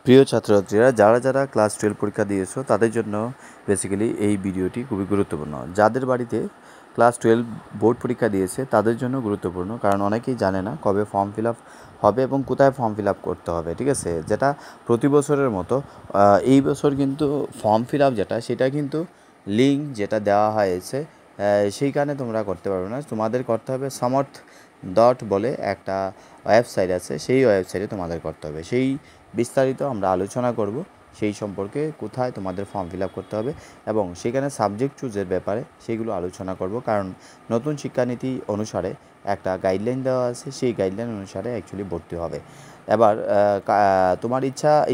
প্রিয় ছাত্রছাত্রীরা, যারা ক্লাস 12 পরীক্ষা দিয়েছো তাদের জন্য বেসিক্যালি এই ভিডিওটি খুবই গুরুত্বপূর্ণ। যাদের বাড়িতে ক্লাস 12 বোর্ড পরীক্ষা দিয়েছে তাদের জন্য গুরুত্বপূর্ণ, কারণ অনেকেই জানে না কবে ফর্ম ফিল আপ হবে এবং কোথায় ফর্ম ফিল আপ করতে হবে। ঠিক আছে, যেটা প্রতি বছরের মতো এই বছর কিন্তু ফর্ম ফিল আপ সেটা কিন্তু লিঙ্ক যেটা দেওয়া হয়েছে সেইখানে তোমরা করতে পারবে না। তোমাদের করতে হবে সমর্থ ডট বলে একটা ওয়েবসাইট আছে, সেই ওয়েবসাইটে তোমাদের করতে হবে। সেই বিস্তারিত আমরা আলোচনা করব সেই সম্পর্কে, কোথায় তোমাদের ফর্ম ফিল আপ করতে হবে এবং সেখানে সাবজেক্ট চুজের ব্যাপারে সেইগুলো আলোচনা করব। কারণ নতুন শিক্ষানীতি অনুসারে একটা গাইডলাইন দেওয়া আছে, সেই গাইডলাইন অনুসারে অ্যাকচুয়ালি ভর্তি হবে। এবার তোমার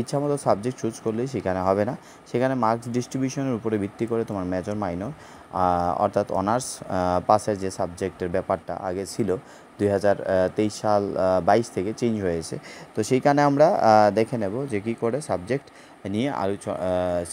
ইচ্ছা মতো সাবজেক্ট চুজ করলেই সেখানে হবে না, সেখানে মার্কস ডিস্ট্রিবিউশনের উপরে ভিত্তি করে তোমার মেজর মাইনর অর্থাৎ অনার্স পাসের যে সাবজেক্টের ব্যাপারটা আগে ছিল 2023 সাল 22 থেকে চেঞ্জ হয়েছে। তো সেইখানে আমরা দেখে নেব যে কী করে সাবজেক্ট নিয়ে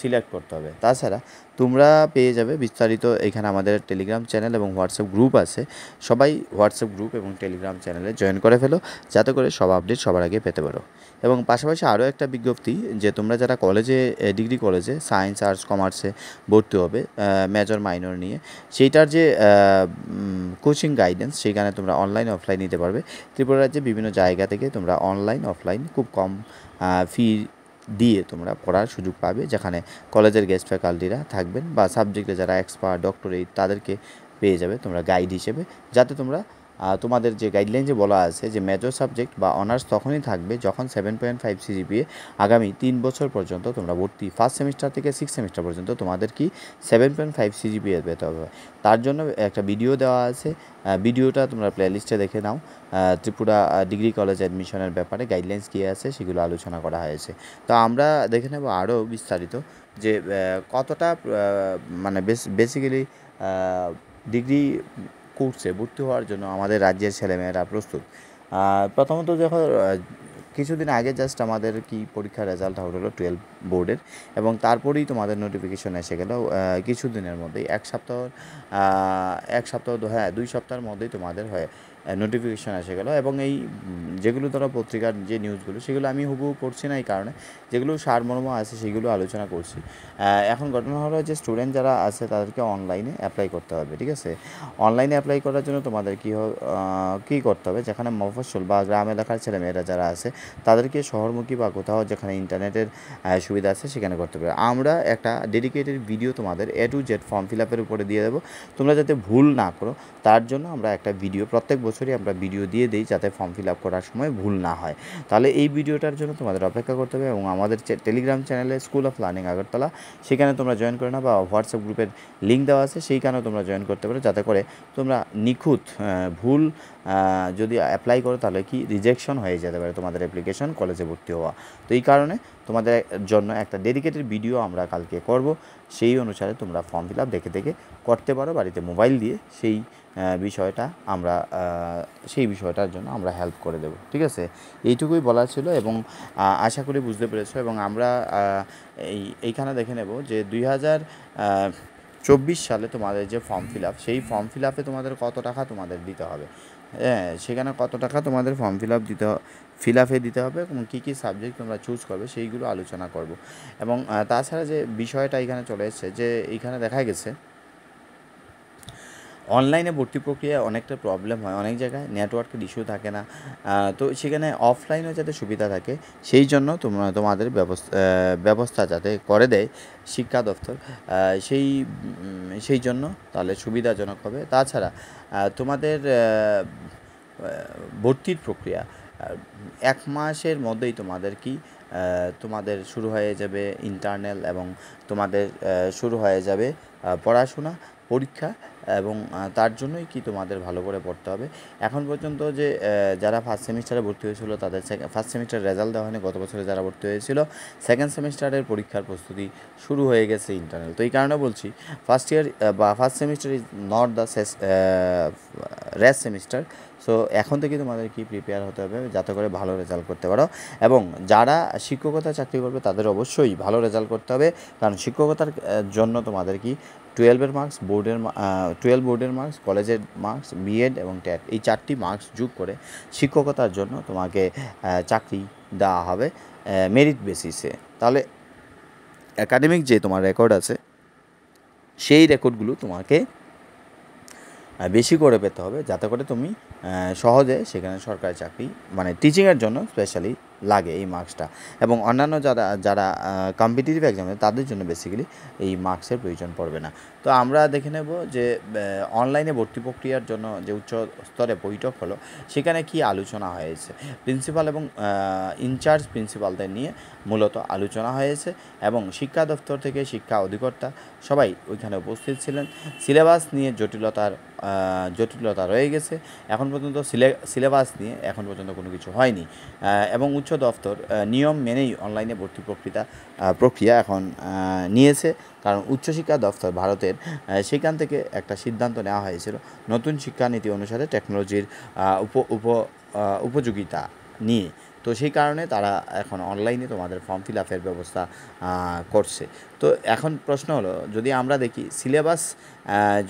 সিলেক্ট করতে হবে। তাছাড়া তোমরা পেয়ে যাবে বিস্তারিত এখানে আমাদের টেলিগ্রাম চ্যানেল এবং হোয়াটসঅ্যাপ গ্রুপ আছে। সবাই হোয়াটসঅ্যাপ গ্রুপ এবং টেলিগ্রাম চ্যানেলে জয়েন করে ফেলো, যাতে করে সব আপডেট সবার আগে পেতে পারো। এবং পাশাপাশি আরও একটা বিজ্ঞপ্তি, যে তোমরা যারা কলেজে ডিগ্রি কলেজে সায়েন্স আর্টস কমার্সে ভর্তি হবে মেজর মাইনর নিয়ে, সেইটার যে কোচিং গাইডেন্স সেইখানে তোমরা অনলাইন অফলাইন নিতে পারবে। ত্রিপুরা রাজ্যে বিভিন্ন জায়গা থেকে তোমরা অনলাইন অফলাইন খুব কম ফি দিয়ে তোমরা পড়ার সুযোগ পাবে, যেখানে কলেজের গেস্ট ফ্যাকাল্টিরা থাকবেন বা সাবজেক্টে যারা এক্সপার্ট ডক্টরেট তাদেরকে পেয়ে যাবে তোমরা গাইড হিসেবে, যাতে তোমরা তোমাদের যে গাইডলাইন যে বলা আছে যে মেজর সাবজেক্ট বা অনার্স তখনই থাকবে যখন 7.5 সিজিপিএ আগামী 3 বছর পর্যন্ত তোমরা ভর্তি, ফার্স্ট সেমিস্টার থেকে 6 সেমিস্টার পর্যন্ত তোমাদের কি 7.5 সিজিপিএ পেতে হবে। তার জন্য একটা ভিডিও দেওয়া আছে, ভিডিওটা তোমরা প্লেলিস্টে দেখে নাও। ত্রিপুরা ডিগ্রি কলেজ অ্যাডমিশনের ব্যাপারে গাইডলাইন্স কী আছে সেগুলো আলোচনা করা হয়েছে। তো আমরা দেখে নেব আরও বিস্তারিত যে কতটা মানে বেসিক্যালি ডিগ্রি কোর্সে ভর্তি হওয়ার জন্য আমাদের রাজ্যের ছেলেমেয়েরা প্রস্তুত। প্রথমত যখন কিছুদিন আগে জাস্ট আমাদের কি পরীক্ষার রেজাল্ট আউট হলো 12 বোর্ডের, এবং তারপরেই তোমাদের নোটিফিকেশন এসে গেল কিছুদিনের মধ্যেই, এক সপ্তাহ 2 সপ্তাহের মধ্যেই তোমাদের নোটিফিকেশান এসে গেল। এবং এই যেগুলো ধরো পত্রিকার যে নিউজগুলো সেগুলো আমি হুবহু করছি না, এই কারণে যেগুলো সারমর্ম আছে সেগুলো আলোচনা করছি। এখন ঘটনা হলো যে স্টুডেন্ট যারা আছে তাদেরকে অনলাইনে অ্যাপ্লাই করতে হবে। ঠিক আছে, অনলাইনে অ্যাপ্লাই করার জন্য তোমাদের কী করতে হবে, যেখানে মফস্বল বা গ্রাম এলাকার ছেলেমেয়েরা যারা আছে তাদেরকে শহরমুখী বা কোথাও যেখানে ইন্টারনেটের সুবিধা আছে সেখানে করতে হবে। আমরা একটা ডেডিকেটেড ভিডিও তোমাদের A to Z form fill আপের উপরে দিয়ে দেবো, তোমরা যাতে ভুল না করো তার জন্য আমরা একটা ভিডিও প্রত্যেক বছরই আমরা ভিডিও দিয়ে দিই, যাতে ফর্ম ফিল আপ করার সময় ভুল না হয়। তাহলে এই ভিডিওটার জন্য তোমাদের অপেক্ষা করতে হবে এবং আমাদের টেলিগ্রাম চ্যানেলে স্কুল অফ লার্নিং আগরতলা সেখানে তোমরা জয়েন করে নাও, বা হোয়াটসঅ্যাপ গ্রুপের লিঙ্ক দেওয়া আছে সেইখানেও তোমরা জয়েন করতে পারো, যাতে করে তোমরা নিখুঁত ভুল যদি অ্যাপ্লাই করো তাহলে কি রিজেকশন হয়ে যেতে পারে তোমাদের অ্যাপ্লিকেশন কলেজে ভর্তি হওয়া। তো এই কারণে তোমাদের জন্য একটা ডেডিকেটেড ভিডিও আমরা কালকে করব, সেই অনুসারে তোমরা ফর্ম ফিল আপ দেখে করতে পারো বাড়িতে মোবাইল দিয়ে। সেই বিষয়টার জন্য আমরা হেল্প করে দেব। ঠিক আছে, এইটুকুই বলা ছিল এবং আশা করি বুঝতে পেরেছো। এবং আমরা এইখানে দেখে নেব যে 2024 সালে তোমাদের যে ফর্ম ফিল আপ, সেই ফর্ম ফিল আপে তোমাদের কত টাকা তোমাদের দিতে হবে, সেখানে কত টাকা তোমাদের ফর্ম ফিল আপে দিতে হবে এবং কী কী সাবজেক্ট তোমরা চুজ করবে সেইগুলো আলোচনা করব। এবং তাছাড়া যে বিষয়টা এখানে চলে এসেছে, যে এইখানে দেখা গেছে অনলাইনে ভর্তি প্রক্রিয়ায় অনেকটা প্রবলেম হয়, অনেক জায়গায় নেটওয়ার্কের ইস্যু থাকে না, তো সেখানে অফলাইনেও যাতে সুবিধা থাকে সেই জন্য তোমাদের ব্যবস্থা যাতে করে দেয় শিক্ষা দপ্তর, সেই জন্য তাহলে সুবিধাজনক হবে। তাছাড়া তোমাদের ভর্তির প্রক্রিয়া 1 মাসের মধ্যেই তোমাদের শুরু হয়ে যাবে ইন্টারনাল, এবং তোমাদের শুরু হয়ে যাবে পড়াশোনা পরীক্ষা, এবং তার জন্যই তোমাদের ভালো করে পড়তে হবে। এখন পর্যন্ত যে যারা ফার্স্ট সেমিস্টারে ভর্তি হয়েছিল তাদের ফার্স্ট সেমিস্টারের রেজাল্ট দেওয়া হয়নি, গত বছরে যারা ভর্তি হয়েছিল সেকেন্ড সেমিস্টারের পরীক্ষার প্রস্তুতি শুরু হয়ে গেছে ইন্টারনাল। তো এই কারণে বলছি ফার্স্ট ইয়ার বা first semester is not the race semester. So এখন থেকে তোমাদের প্রিপেয়ার হতে হবে যাতে করে ভালো রেজাল্ট করতে পারো। এবং যারা শিক্ষকতা চাকরি করবে তাদের অবশ্যই ভালো রেজাল্ট করতে হবে, কারণ শিক্ষকতার জন্য তোমাদের 12 মার্কস বোর্ডের 12 বোর্ডের মার্কস, কলেজের মার্কস, বিএড এবং টেট, এই 4টি মার্কস যোগ করে শিক্ষকতার জন্য তোমাকে চাকরি দেওয়া হবে। মেরিট বেসিসে। তাহলে একাডেমিক যে তোমার রেকর্ড আছে সেই রেকর্ডগুলো তোমাকে বেশি করে পেতে হবে, যাতে করে তুমি সহজে সেখানে সরকারি চাকরি মানে টিচিংয়ের জন্য স্পেশালি লাগে এই মার্কসটা। এবং অন্যান্য যারা কম্পিটিটিভ এক্সামে তাদের জন্য বেসিক্যালি এই মার্কসের প্রয়োজন পড়বে না। তো আমরা দেখে নেব যে অনলাইনে ভর্তি প্রক্রিয়ার জন্য যে উচ্চ স্তরে বৈঠক হলো সেখানে কি আলোচনা হয়েছে। প্রিন্সিপাল এবং ইনচার্জ প্রিন্সিপালদের নিয়ে মূলত আলোচনা হয়েছে এবং শিক্ষা দপ্তর থেকে শিক্ষা অধিকর্তা সবাই ওইখানে উপস্থিত ছিলেন। সিলেবাস নিয়ে জটিলতা রয়ে গেছে, এখন পর্যন্ত সিলেবাস নিয়ে এখন পর্যন্ত কোনো কিছু হয়নি এবং উচ্চ দপ্তর নিয়ম মেনেই অনলাইনে ভর্তি প্রক্রিয়া এখন নিয়েছে, কারণ উচ্চশিক্ষা দপ্তর ভারতের সেখান থেকে একটা সিদ্ধান্ত নেওয়া হয়েছিল নতুন শিক্ষানীতি অনুসারে টেকনোলজির উপযোগিতা নিয়ে। তো সেই কারণে তারা এখন অনলাইনে তোমাদের ফর্ম ফিল আপের ব্যবস্থা করছে। তো এখন প্রশ্ন হলো, যদি আমরা দেখি সিলেবাস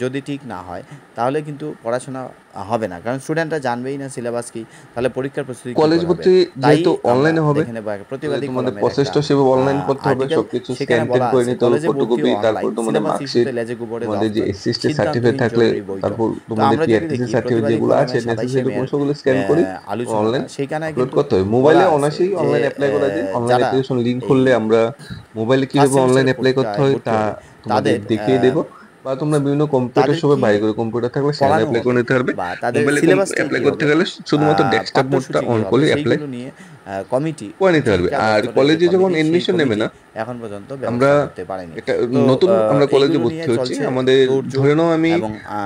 যদি ঠিক না হয় তাহলে কিন্তু পড়াশোনা হবে না, কারণ স্টুডেন্টরা জানবেই না সিলেবাস কি, তাহলে পরীক্ষার প্রস্তুতি কলেজ ভর্তি যেহেতু অনলাইনে হবে, প্রতিবাদী তোমাদের প্রসেসটা সেভাবে অনলাইন করতে হবে, সবকিছু স্ক্যান করে নিতে হবে, ফটোকপি, তারপর তোমাদের মার্কশিট, তোমাদের যে এসএসটি সার্টিফিকেট থাকলে, তারপর তোমাদের টিআরটিসি সার্টিফিকেট যেগুলো আছে নেসেসারি ডকুমেন্টসগুলো স্ক্যান করে অনলাইন আপলোড করতে হবে। মোবাইলে অনায়াসেই অনলাইন অ্যাপ্লাই করা যায়। অনলাইন অ্যাপ্লিকেশন লিংক খুললে আমরা মোবাইলে কিভাবে অনলাইন অ্যাপ্লাই করতে হয় তা তোমাদের দেখিয়ে দেবো, বা তোমরা বিভিন্ন কম্পিউটার শপে বাইরে করে কম্পিউটার থাকলে সেখানে অ্যাপ্লাই করে নিতে পারবে। মোবাইলে অ্যাপ্লাই করতে গেলে শুধুমাত্র ডেস্কটপ মোডটা অন করে অ্যাপ্লাই কমিটি করে নিতে পারবে। আর কলেজে যখন এডমিশন নেবে না, এখন পর্যন্ত আমরা একটা নতুন আমরা কলেজে ভর্তি হচ্ছি, আমাদের ধরে নাও আমি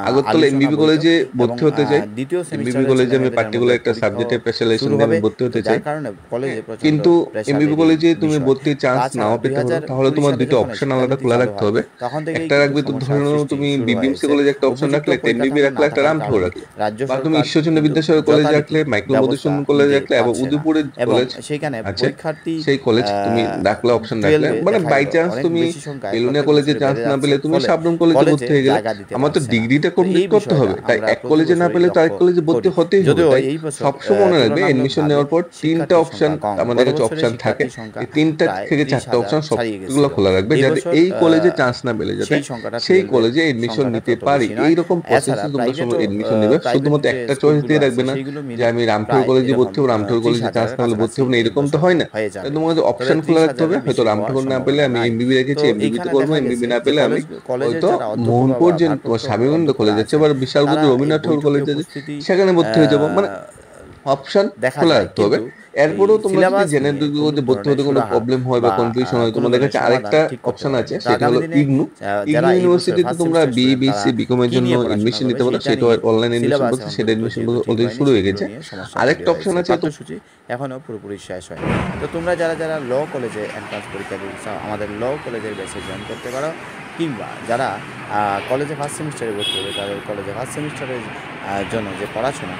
আগরতলা এমবিবি কলেজে ভর্তি হতে চাই, এমবিবি কলেজে আমি পার্টিকুলার একটা সাবজেক্টে স্পেশালাইজেশন নিয়ে আমি ভর্তি হতে চাই, কিন্তু এমবিবি কলেজে তুমি ভর্তির চান্স নাও পেতে পারো, তাহলে তোমার দুটো অপশন আলাদা খোলা রাখতে হবে। একটা রাখবে তো ধরে নাও তুমি বিবিএমসি কলেজে একটা অপশন রাখলে, একটা এমবিবি রাখলে, একটা রামপুর রাখলে, বা তুমি ঈশ্বরচন্দ্র বিদ্যাসাগর কলেজ রাখলে, মাইকেল মধুসূদন কলেজ রাখলে, এবং উদয়পুরে কলেজ আছে সেই কলেজ তুমি রাখলে অপশন রাখলে, মানে বাই চান্স তুমি বেলুনিয়া কলেজে চান্স না পেলে তুমি সাবরুম কলেজে ভর্তি হয়ে গেলে, আমার তো ডিগ্রিটা কমপ্লিট করতে হবে, তাই এক কলেজে না পেলে তো আরেক কলেজে ভর্তি হতেই হবে। তাই সবসময় মনে রাখবে এডমিশন নেওয়ার পর তিনটা অপশন আমাদের কাছে অপশন থাকে, এই তিনটা থেকে চারটা অপশন সবগুলো খোলা রাখবে, যাতে এই কলেজে চান্স না পেলে যাতে সেই কলেজে এডমিশন নিতে পারি। এইরকম প্রসেসে তোমরা সময় এডমিশন নেবে, শুধুমাত্র একটা চয়েস দিয়ে রাখবে না যে আমি রামপুর কলেজে ভর্তি হবো, রামপুর কলেজে চান্স না হলে ভর্তি হবো না, এরকম তো হয় না। তোমাদের অপশন খোলা রাখতে হবে, হয়তো রামপুর না পেলে আমি এমবিবি রেখেছি, এমবিবিতে করবো, এমবিবি না পেলে আমি হয়তো মোহনপুর যে স্বামীগন্ধ কলেজ আছে বা বিশালগঞ্জ রবীন্দ্রনাথ ঠাকুর কলেজ আছে সেখানে ভর্তি হয়ে যাবো, মানে অপশন খোলা রাখতে হবে। এরপরেও তোমরা যদি জেনারেল ডিগ্রিতে ভর্তি হতে কোনো প্রবলেম হয় বা কনফিউশন হয়, তোমাদের কাছে আরেকটা অপশন আছে, সেটা হলো ইগনু ইউনিভার্সিটিতে তোমরা বিএসসি বিকম এর জন্য এডমিশন নিতে পারো, সেটা অনলাইন এডমিশন বলতে সেটা এডমিশন অলরেডি শুরু হয়ে গেছে। আরেকটা অপশন আছে, পাঠ্যসূচি এখনও পুরোপুরি শেষ হয়। তো তোমরা যারা ল কলেজে এন্ট্রান্স পরীক্ষা দিতে চাও আমাদের ল কলেজের ব্যাচে জয়েন করতে পারো, কিংবা যারা কলেজে ফার্স্ট সেমিস্টারে ভর্তি হবে তাদের কলেজে ফার্স্ট সেমিস্টারের জন্য যে পড়াশোনা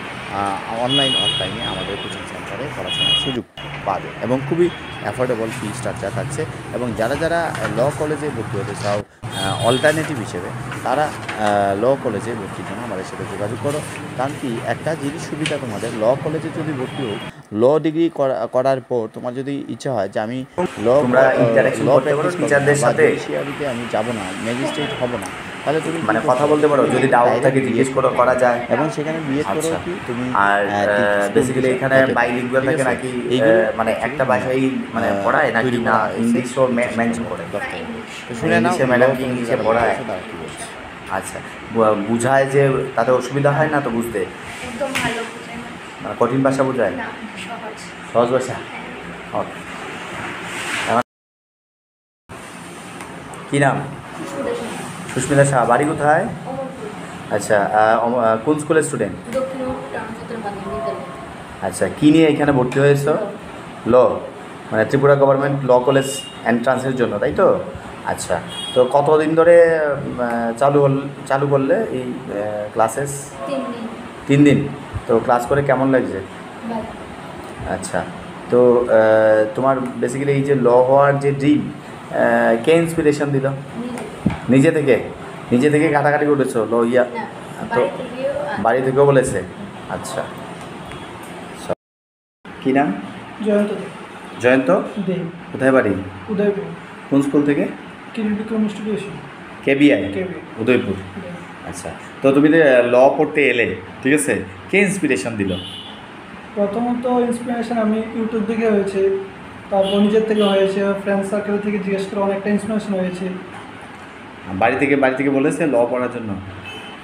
অনলাইন অফলাইনে আমাদের কোচিং সেন্টারে পড়াশোনার সুযোগ পাবে এবং খুবই অ্যাফোর্ডেবল ফি স্ট্রাকচার থাকছে। এবং যারা ল কলেজে ভর্তি হতে চাও অল্টারনেটিভ হিসেবে, তারা ল কলেজে ভর্তির জন্য আমাদের সাথে যোগাযোগ করো। কারণ কি একটা জিনিস সুবিধা, তোমাদের ল কলেজে যদি ভর্তি হোক, ল ডিগ্রি করার পর তোমার যদি ইচ্ছা হয় যে আমি ল প্র্যাকটিস টিচারদের সাথে আমি যাব না, ম্যাজিস্ট্রেট হব না, তাহলে তুমি মানে কথা বলতে পারো, যদি ডাউট থাকে জিজ্ঞেস করা যায়, এবং সেখানে বিএড করো কি তুমি। আর বেসিক্যালি এখানে বাইলিঙ্গুয়াল থাকে নাকি, মানে একটা ভাষাই মানে পড়ায় নাকি না ইংলিশও মেনশন করে? শুনে নাও, ম্যাডাম কি ইংলিশে পড়ায়? আচ্ছা, বুঝায় যে তাতে অসুবিধা হয় না তো বুঝতে? একদম ভালো বোঝায়, মানে কঠিন ভাষা বোঝায়? না সহজ ভাষা। ওকে, কী নাম? সুস্মিতা শাহ। বাড়ি কোথায়? আচ্ছা, কোন স্কুলের স্টুডেন্ট? আচ্ছা, কী নিয়ে এখানে ভর্তি হয়েছ? ল, মানে ত্রিপুরা গভর্নমেন্ট ল কলেজ এন্ট্রান্সের জন্য, তাই তো? আচ্ছা, তো কতদিন ধরে চালু করলে এই ক্লাসেস? 3 দিন। তো ক্লাস করে কেমন লাগছে? আচ্ছা, তো তোমার বেসিক্যালি এই যে ল হওয়ার যে ড্রিম, কে ইন্সপিরেশন দিল? নিজে থেকে ঘাটাঘাটি করেছো ল ইয়া? তো বাড়ি থেকেও বলেছে? আচ্ছা, কী নাম? জয়ন্ত। জয়ন্ত কোথায় বাড়ি? উদয়পুর। কোন স্কুল থেকে? কিরিবিক্রম ইনস্টিটিউশন। কেবিআই উদয়পুর। আচ্ছা, তো তুমি যে ল পড়তে এলে, ঠিক আছে, কে ইন্সপিরেশন দিল? প্রথমত ইন্সপিরেশন আমি ইউটিউব থেকে হয়েছে, তারপর নিজের থেকে হয়েছে, ফ্রেন্ড সার্কেল থেকে জিজ্ঞেস করে অনেকটা ইন্সপিরেশন হয়েছে। বাড়ি থেকে বলেছে ল পড়ার জন্য?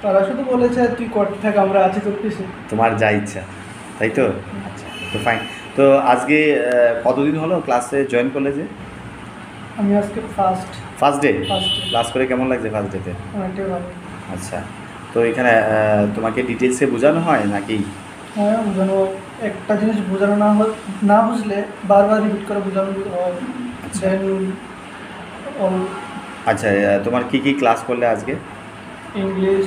তারা শুধু বলেছে তুই করতে থাক, আমরা আছি তোর পিছনে, তোমার যা ইচ্ছা, তাই তো? আচ্ছা, তো ফাইন। তো আজকে কতদিন হলো ক্লাসে জয়েন করলে যে? আমি আজকে first day first day. Class করে কেমন লাগছে ফার্স্ট ডেতে? অনেকটাই ভালো। আচ্ছা, তো এখানে তোমাকে ডিটেলসে বোঝানো হয় নাকি? হ্যাঁ, বোঝানো। একটা জিনিস বোঝানো না বুঝলে বারবার রিপিট করে বোঝানো হয়। আচ্ছা, তোমার কি ক্লাস করলে আজকে? ইংলিশ,